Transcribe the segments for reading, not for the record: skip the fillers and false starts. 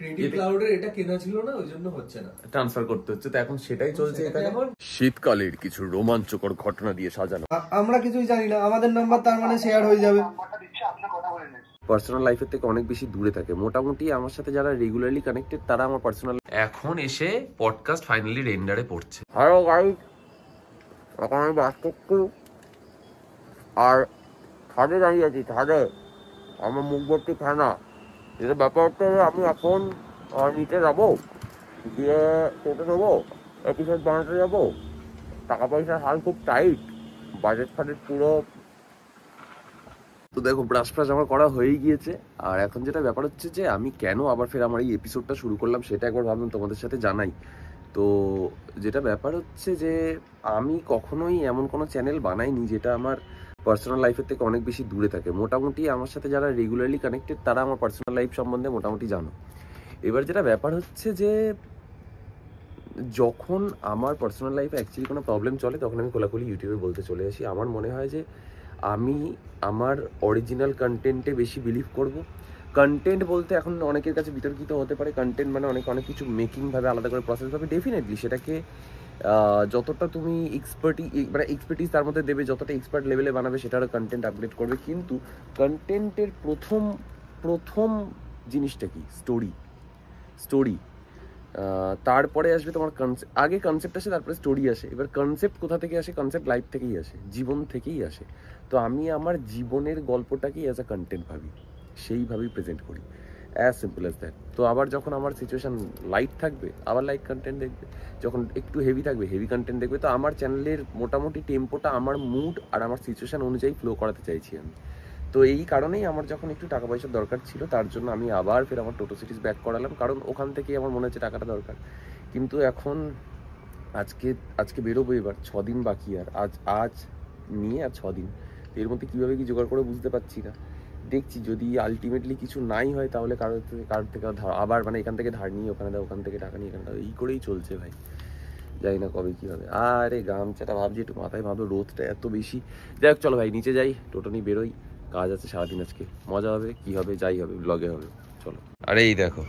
Creative ক্লাউডের এটা কেনা ছিল না, ওই জন্য হচ্ছে না, ট্রান্সফার করতে হচ্ছে। তো এখন সেটাই চলছে এখানে। শীতকালের কিছু রোমাঞ্চকর ঘটনা দিয়ে সাজানো। আমরা কিছুই জানি না, আমাদের নাম্বার তার মানে শেয়ার হয়ে যাবে। পার্সোনাল লাইফের থেকে অনেক বেশি দূরে থাকে। মোটামুটি আমার সাথে যারা রেগুলারলি কানেক্টেড তারা আমার পার্সোনাল। এখন এসে পডকাস্ট ফাইনালি রেন্ডারে পড়ছে। হ্যালো গাইস, এখন আমি বাস করছি আর ছাদে দাঁড়িয়ে আছি। ছাদে আমার মুখ ভর্তি ফেনা। যেটা ব্যাপার হচ্ছে আমি এখন নিচে যাবো, গিয়ে টোটো নেবো, এপিসোড বানাতে যাবো। টাকা পয়সার হাল খুব টাইট, বাজেট ফাজেট পুরো। তো দেখো ব্রাশ ফ্রাশ আমার করা হয়েই গিয়েছে। আর এখন যেটা ব্যাপার হচ্ছে যে আমি কেন আবার ফের আমার এই এপিসোডটা শুরু করলাম সেটা একবার ভাবলাম তোমাদের সাথে জানাই। তো যেটা ব্যাপার হচ্ছে যে আমি কখনোই এমন কোনো চ্যানেল বানাইনি যেটা আমার পার্সোনাল লাইফের থেকে অনেক বেশি দূরে থাকে। মোটামুটি আমার সাথে যারা রেগুলারলি কানেক্টেড তারা আমার পার্সোনাল লাইফ সম্বন্ধে মোটামুটি জানো। এবার যেটা ব্যাপার হচ্ছে যে যখন আমার পার্সোনাল লাইফে অ্যাকচুয়ালি কোনো প্রবলেম চলে তখন আমি খোলাখুলি ইউটিউবে বলতে চলে আসি। আমার মনে হয় যে আমি আমার অরিজিনাল কন্টেন্টে বেশি বিলিভ করব। কন্টেন্ট বলতে এখন অনেকের কাছে বিতর্কিত হতে পারে। কন্টেন্ট মানে অনেক কিছু মেকিংভাবে আলাদা করে প্রসেসভাবে ডেফিনেটলি সেটাকে যতটা তুমি এক্সপার্টিস তার মধ্যে দেবে, যতটা এক্সপার্ট লেভেলে বানাবে সেটারও কন্টেন্ট আপডেট করবে। কিন্তু কন্টেন্টের প্রথম জিনিসটা কি? স্টোরি। তারপরে আসবে তোমার আগে কনসেপ্ট আসে, তারপরে স্টোরি আসে। এবার কনসেপ্ট কোথা থেকে আসে? কনসেপ্ট লাইফ থেকেই আসে, জীবন থেকেই আসে। তো আমি আমার জীবনের গল্পটাকেই অ্যাজ আ কন্টেন্ট ভাবি, সেইভাবেই প্রেজেন্ট করি, অ্যাজ সিম্পল অ্যাজ দ্যাট। তো আবার যখন আমার সিচুয়েশন লাইট থাকবে আবার লাইট কন্টেন্ট দেখবে, যখন একটু হেভি থাকবে হেভি কন্টেন্ট দেখবে। তো আমার চ্যানেলের মোটামুটি টেম্পোটা আমার মুড আর আমার সিচুয়েশন অনুযায়ী ফ্লো করাতে চাইছি আমি। তো এই কারণেই আমার যখন একটু টাকা পয়সার দরকার ছিল তার জন্য আমি আবার ফের আমার টোটো সিরিজ ব্যাক করালাম, কারণ ওখান থেকেই আমার মনে হচ্ছে টাকাটা দরকার। কিন্তু এখন আজকে বেরোবো, এবার 6 দিন বাকি। আর আজ নিয়ে আর 6 দিন, এর মধ্যে কীভাবে কি জোগাড় করে বুঝতে পারছি না। দেখছি যদি আলটিমেটলি কিছু নাই হয় তাহলে কারোর থেকে আবার মানে এখান থেকে ধার নিয়ে ওখানে দাও, ওখান থেকে টাকা নিয়ে এখানে দাও, এই করেই চলছে ভাই। যাই না কবে কী হবে। আরে গামছাটা ভাবছি একটু মাথায় ভাবো, রোদটা এত বেশি। যাই হোক চলো ভাই নিচে যাই, টোটো নিয়ে বেরোই, কাজ আছে সারাদিন আজকে। মজা হবে, কি হবে যাই হবে, ব্লগে হবে, চলো। আরে এই দেখো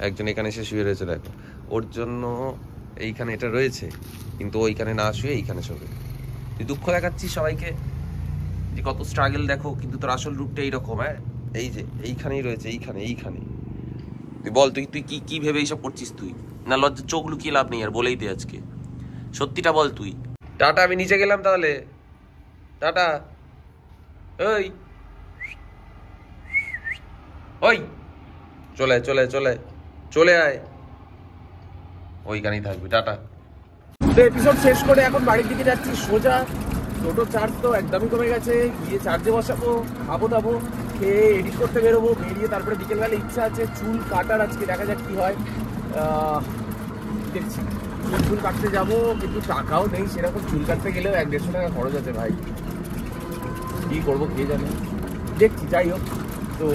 একজন এখানে এসে শুয়ে রয়েছে, দেখো ওর জন্য এইখানে এটা রয়েছে, কিন্তু ওইখানে না শুয়ে এইখানে শোবে। তুই দুঃখ দেখাচ্ছিস সবাইকে যে কত স্ট্রাগল দেখো, কিন্তু তোর আসল রূপটা এইরকম। হ্যাঁ এই যে এইখানেই রয়েছে, এইখানে। তুই বল, তুই কি ভেবে এইসব করছিস? তুই না লজ্জা চোখ লুকিয়ে লাভ নেই আর, বলেই দে আজকে সত্যিটা বল তুই। টাটা, আমি নিচে গেলাম তাহলে, টাটা। ওই চলে আয়, ওইখানেই থাকবি, টাটা। তো এপিসোড শেষ করে এখন বাড়ির দিকে যাচ্ছি সোজা। টোটো চার্জ তো একদমই কমে গেছে, গিয়ে চার্জে বসাবো, খাবো দাবো, খেয়ে এডিট করতে বেরোবো। বেরিয়ে তারপরে বিকেলবেলা ইচ্ছা আছে চুল কাটার, আজকে দেখা যাক কি হয়। দেখছি চুল কাটতে যাবো, কিন্তু টাকাও নেই সেরকম। চুল কাটতে গেলেও 100-150 টাকা খরচ আছে ভাই, কি করবো কে জানে, দেখছি। যাই হোক, তো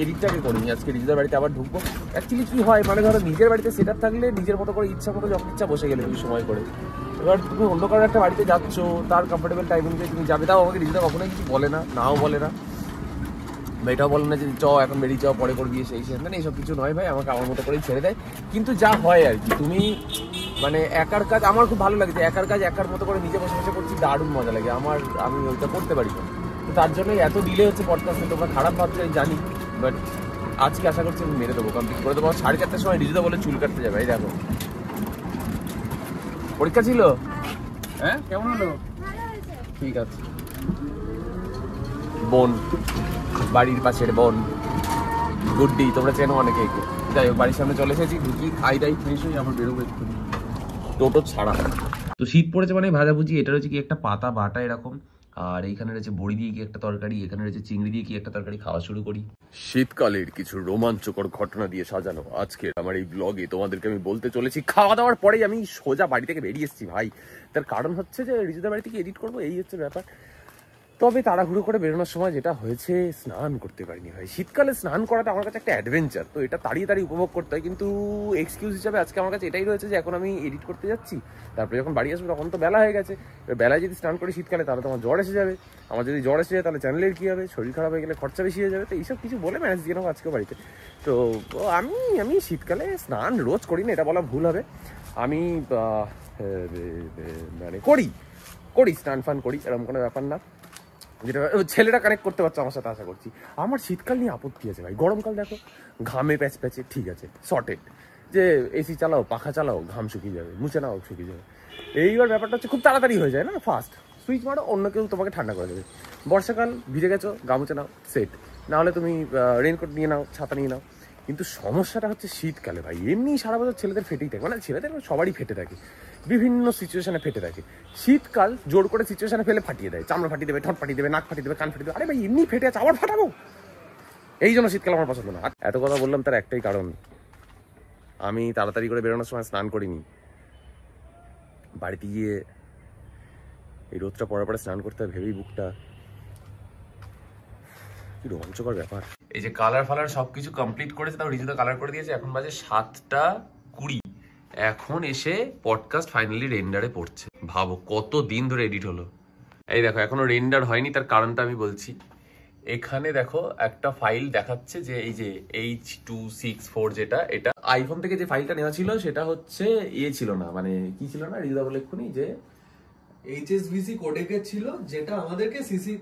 এডিটটাকে করিনি আজকে, নিজেদের বাড়িতে আবার ঢুকবো। অ্যাকচুয়ালি কি হয় মানে ধরো নিজের বাড়িতে সেট আপ থাকলে নিজের মতো করে ইচ্ছা মতো যখন ইচ্ছা বসে গেলে তুমি সময় করে। এবার তুমি অন্য কারো একটা বাড়িতে যাচ্ছ, তার কমফোর্টেবল টাইম অনুযায়ী তুমি যাবে। তাও আমাকে নিজেরা কখনোই কিছু বলে না, নাও বলে না, এটাও বলে না যে চ এখন বেরিয়ে যাও, পরে করবি সেই মানে এইসব কিছু নয় ভাই, আমাকে আমার মতো করেই ছেড়ে দেয়। কিন্তু যা হয় আর কি, তুমি মানে একার কাজ আমার খুব ভালো লাগে, যে একার কাজ একার মতো করে নিজে বসে করছি, দারুণ মজা লাগে আমার, আমি ওইটা করতে পারি না। তো তার জন্যই এত ডিলে হচ্ছে পডকাস্টে। তোমরা খারাপ ভাবছো আমি জানি, বাট আজকে আশা করছি আমি মেরে দেবো, কমপ্লিট করে দেবো। 4:30টার সময় রিজুদা বলে চুল কাটতে যাবে। এই দেখো পরীক্ষা ছিল, হ্যাঁ কেমন হলো? ঠিক আছে। বোন, বাড়ির পাশের বোন গুড্ডি, তোমরা চেনো অনেকে। যাই হোক বাড়ির সামনে চলে এসেছি, ঢুকি খাই দাই ফ্রেশ হয়ে আবার বেরোবো এক্ষুনি, টোটো ছাড়া। তো শীত পড়েছে মানে ভাজাভুজি, এটা রয়েছে কি একটা পাতা বাটা এরকম, আর এইখানে রয়েছে বড়ি দিয়ে কি একটা তরকারি, এখানে রয়েছে চিংড়ি দিয়ে কি একটা তরকারি। খাওয়া শুরু করি। শীতকালের কিছু রোমাঞ্চকর ঘটনা দিয়ে সাজানো আজকে আমার এই ব্লগে তোমাদেরকে আমি বলতে চলেছি। খাওয়া দাওয়ার পরেই আমি সোজা বাড়ি থেকে বেরিয়ে এসেছি ভাই। তার কারণ হচ্ছে যে রিজুদার বাড়ি থেকে এডিট করবো, এই হচ্ছে ব্যাপার। তবে তাড়াহুড়ো করে বেরোনোর সময় যেটা হয়েছে, স্নান করতে পারিনি ভাই। শীতকালে স্নান করাটা আমার কাছে একটা অ্যাডভেঞ্চার, তো এটা তাড়িয়ে তাড়িয়ে উপভোগ করতে হয়। কিন্তু এক্সকিউজ হিসাবে আজকে আমার কাছে এটাই রয়েছে যে এখন আমি এডিট করতে যাচ্ছি, তারপরে যখন বাড়ি আসবো তখন তো বেলা হয়ে গেছে। বেলায় যদি স্নান করি শীতকালে তাহলে তো আমার জ্বর এসে যাবে, আমার যদি জ্বর এসে যায় তাহলে চ্যানেলের কী হবে, শরীর খারাপ হয়ে গেলে খরচা বেশি হয়ে যাবে। তো এইসব কিছু বলে ম্যানেজ দিয়ে নেবো আজকে বাড়িতে। তো আমি শীতকালে স্নান রোজ করি না, এটা বলা ভুল হবে। আমি মানে করি স্নান ফান করি, এরকম কোনো ব্যাপার না। যেটা ছেলেরা কানেক্ট করতে পারছে আমার সাথে আশা করছি। আমার শীতকাল নিয়ে আপত্তি আছে ভাই। গরমকাল দেখো ঘামে প্যাচ প্যাচে ঠিক আছে, সর্টেড, যে এসি চালাও পাখা চালাও ঘাম শুকিয়ে যাবে, মুছে নাও শুকিয়ে যাবে। এইবার ব্যাপারটা হচ্ছে খুব তাড়াতাড়ি হয়ে যায় না, ফাস্ট সুইচ মারো অন্য কেউ তোমাকে ঠান্ডা করে দেবে। বর্ষাকাল ভিজে গেছো গা মুছে নাও সেট, নাহলে তুমি রেনকোট নিয়ে নাও, ছাতা নিয়ে নাও। কিন্তু সমস্যাটা হচ্ছে শীতকালে ভাই, এমনি সারা বছর ছেলেদের ফেটেই থাকে, মানে ছেলেদের সবারই ফেটে থাকে, বিভিন্ন সিচুয়েশনে ফেটে থাকে। শীতকাল জোর করে সিচুয়েশনে ফেলে ফাটিয়ে দেয়, চামড়া ফাটিয়ে দেবে, ঠোঁট ফাটিয়ে দেবে, নাক ফাটিয়ে দেবে, কান ফাটিয়ে দেবে। আরে ভাই এমনি ফেটে আছে আবার ফাটাবো, এই জন্য শীতকাল আমার পছন্দ না। এত কথা বললাম তার একটাই কারণ, আমি তাড়াতাড়ি করে বেরোনোর সময় স্নান করিনি। বাড়িতে গিয়ে এই রোদটা পড়ার পরে স্নান করতে ভেবেই বুকটা কি রোমাঞ্চকর ব্যাপার। এই যে কালার ফালার সবকিছু কমপ্লিট করেছে, তাও রিজুদা কালার করে দিয়েছে। এখন বাজে 7:20, এখন এসে পডকাস্ট ফাইনালি রেন্ডারে পড়ছে। ভাবো কত দিন ধরে এডিট হলো। এই দেখো এখনো রেন্ডার হয়নি, তার কারণটা আমি বলছি। এখানে দেখো একটা ফাইল দেখাচ্ছে যে এই যে H.264, যেটা এটা আইফোন থেকে যে ফাইলটা নেওয়া ছিল সেটা হচ্ছে ছিল না, মানে কি ছিল না, রিজুদা বলে এক্ষুনি যে HSBC কোডেকের ছিল, যেটা আমাদেরকে সিসি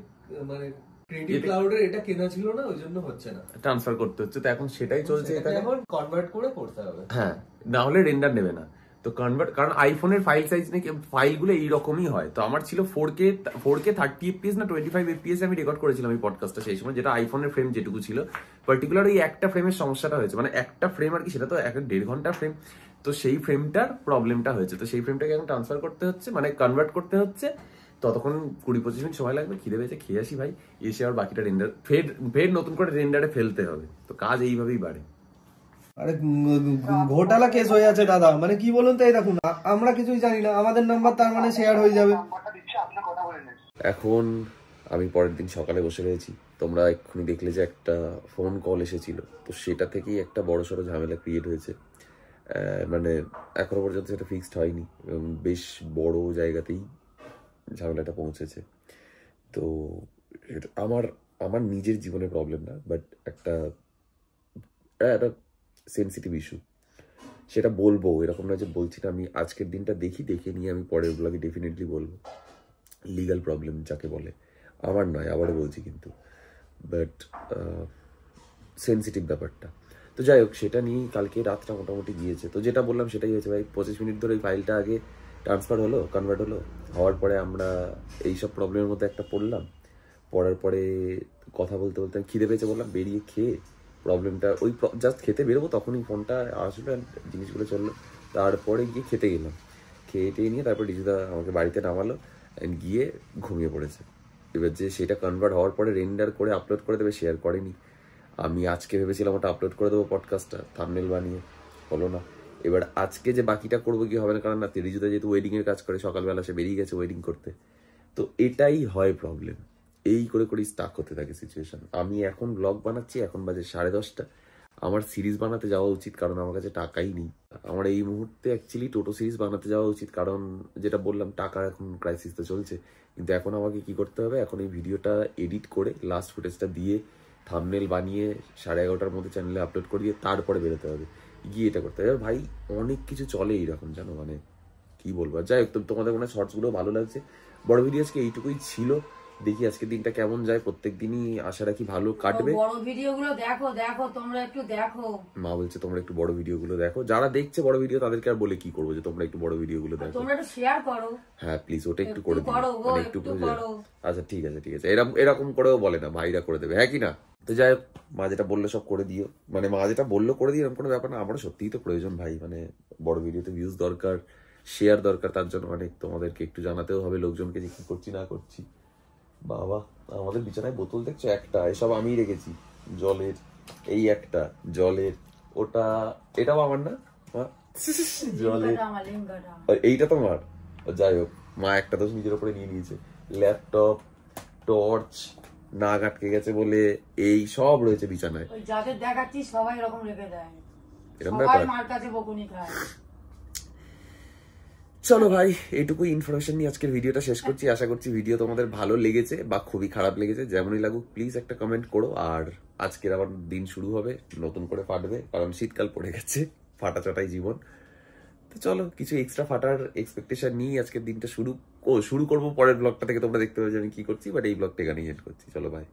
মানে ক্রিয়েটিভ ক্লাউডের এটা কেনা ছিল না, ওই জন্য হচ্ছে না, ট্রান্সফার করতে হচ্ছে। তো এখন সেটাই চলছে, এখানে এখন কনভার্ট করে করতে হবে। হ্যাঁ, না হলে রেন্ডার নেবে না। তো কনভার্ট, কারণ আইফোনের ফাইল সাইজ নাকি ফাইলগুলো এইরকমই হয়। তো আমার ছিল 4K 30 FPS না 25 FPS আমি রেকর্ড করেছিলাম এই পডকাস্টটা সেই সময়, যেটা আইফোনের ফ্রেম যেটুকু ছিল। পার্টিকুলার ওই একটা ফ্রেমের সমস্যাটা হয়েছে, মানে একটা ফ্রেম আর কি, সেটা তো 1.5 ঘন্টার ফ্রেম। তো সেই ফ্রেমটার প্রবলেমটা হয়েছে, তো সেই ফ্রেমটাকে এখন ট্রান্সফার করতে হচ্ছে, মানে কনভার্ট করতে হচ্ছে। ততক্ষণ 20-25 মিনিট সময় লাগবে, খিদে পেয়েছে খেয়ে আসি ভাই, এসে আর বাকিটা রেন্ডার ফের নতুন করে রেন্ডারে ফেলতে হবে। তো কাজ এইভাবেই বাড়ে। আরে ঘোটালা কেস হয়ে আছে দাদা, মানে কি বলুন তো, এই দেখুন আমরা কিছুই জানি না, আমাদের নাম্বার তার মানে শেয়ার হয়ে যাবে। এখন আমি পরের দিন সকালে বসে রয়েছি, তোমরা এক্ষুনি দেখলে যে একটা ফোন কল এসেছিল, তো সেটা থেকেই একটা বড়সড় ঝামেলা ক্রিয়েট হয়েছে। মানে এখনো পর্যন্ত সেটা ফিক্সড হয়নি এবং বেশ বড় জায়গাতেই ঝামেলাটা পৌঁছেছে। তো আমার নিজের জীবনে প্রবলেম না, বাট একটা সেন্সিটিভ ইস্যু, সেটা বলবো, এরকম না যে বলছি না। আমি আজকের দিনটা দেখে নিয়ে আমি পরের ব্লগে ডেফিনেটলি বলবো। লিগাল প্রবলেম যাকে বলে, আমার নয়, আবারও বলছি কিন্তু, বাট সেন্সিটিভ ব্যাপারটা। তো যাই হোক, সেটা নিয়েই কালকে রাতটা মোটামুটি গিয়েছে। তো যেটা বললাম সেটাই হয়েছে ভাই, 25 মিনিট ধরে ওই ফাইলটা আগে ট্রান্সফার হলো, কনভার্ট হলো, হওয়ার পরে আমরা এইসব প্রবলেমের মধ্যে একটা পড়লাম। পড়ার পরে কথা বলতে বলতে খিদে পেয়েছে বললাম, বেরিয়ে খেয়ে প্রবলেমটা ওই জাস্ট খেতে বেরোবো তখনই ফোনটা আসলো, জিনিসগুলো চললো। তারপরে গিয়ে খেতে গেলাম, খেয়ে টেয়ে নিয়ে তারপর রিজুদা আমাকে বাড়িতে নামালো, গিয়ে ঘুমিয়ে পড়েছে। এবার যে সেটা কনভার্ট হওয়ার পরে রেন্ডার করে আপলোড করে দেবে, শেয়ার করেনি। আমি আজকে ভেবেছিলাম ওটা আপলোড করে দেবো পডকাস্টটা থাম্বনেল বানিয়ে, হলো না। এবার আজকে যে বাকিটা করবো কি হবে না, কারণ না রিজুদা যেহেতু ওয়েডিংয়ের কাজ করে, সকালবেলা সে বেরিয়ে গেছে ওয়েডিং করতে। তো এটাই হয় প্রবলেম, এই করে করেই স্টাক হতে থাকে সিচুয়েশন। আমি এখন ব্লগ বানাচ্ছি, এখন বাজে 10:30। আমার সিরিজ বানাতে যাওয়া উচিত, কারণ আমার কাছে টাকাই নেই। আমার এই মুহূর্তে অ্যাকচুয়ালি টোটো সিরিজ বানাতে যাওয়া উচিত, কারণ যেটা বললাম টাকার এখন ক্রাইসিস তো চলছে। কিন্তু এখন আমাকে কি করতে হবে, এখন এই ভিডিওটা এডিট করে লাস্ট ফুটেজটা দিয়ে থাম্বনেল বানিয়ে 11:30টার মধ্যে চ্যানেলে আপলোড করিয়ে তারপরে বেরোতে হবে, গিয়ে এটা করতে হবে। ভাই অনেক কিছু চলে এইরকম, জানো, মানে কি বলবো। যাই হোক, তোমাদের মনে হয় শর্টসগুলো ভালো লাগছে। বড় ভিডিও আজকে এইটুকুই ছিল, দেখি আজকে দিনটা কেমন যায়। প্রত্যেক দিনই আশা রাখি ভালো কাটবে। বড় ভিডিওগুলো দেখো তোমরা একটু দেখো। মা বলছে তোমরা একটু বড় ভিডিওগুলো দেখো, যারা দেখছে বড় ভিডিও তাদেরকে আর বলে কি করবো, যে তোমরা একটু বড় ভিডিওগুলো দেখো, তোমরা একটু শেয়ার করো। হ্যাঁ প্লিজ, ওটা একটু করে দিও, মানে একটু করো। আচ্ছা ঠিক আছে এরকম করেও বলে না, ভাইরা করে দেবে, হ্যাঁ কি না। তো যাই হোক, মা যেটা বললো সব করে দিও, মানে মা যেটা বললো করে দিও, এরকম কোনো ব্যাপার না। আমারও সত্যিই তো প্রয়োজন ভাই, মানে বড় ভিডিওতে ভিউজ দরকার, শেয়ার দরকার, তার জন্য অনেক তোমাদেরকে একটু জানাতেও হবে লোকজনকে যে কি করছি না করছি। বাবা, আমাদের বিছানায় বোতল দেখছো একটা, এসব আমিই রেখেছি জলের, এই একটা জলের, ওটা এটাও আমার না জলের, এইটা তোমার। যাই হোক, মা একটা দোষ নিজের উপরে নিয়ে নিয়েছে। ল্যাপটপ, টর্চ, নাক আটকে গেছে বলে এই সব রয়েছে বিছানায়। ওই যাদের দেখাচ্ছিস সবাই এরকম রেখে দেয়, এরকম সবাই ব্যাপার। মার কাছে বকুনি খায়। চলো ভাই, এইটুকুই ইনফরমেশন নিয়ে আজকের ভিডিওটা শেষ করছি। আশা করছি ভিডিও তোমাদের ভালো লেগেছে বা খুবই খারাপ লেগেছে, যেমনই লাগুক প্লিজ একটা কমেন্ট করো। আর আজকের আবার দিন শুরু হবে, নতুন করে ফাটবে, কারণ শীতকাল পড়ে গেছে, ফাটা চাটাই জীবন। তো চলো, কিছু এক্সট্রা ফাটার এক্সপেকটেশন নিয়ে আজকের দিনটা শুরু করবো। পরের ব্লগটা থেকে তোমরা দেখতে পাবে যে আমি কি করছি, বাট এই ব্লগটা এখানেই এন্ড করছি। চলো ভাই।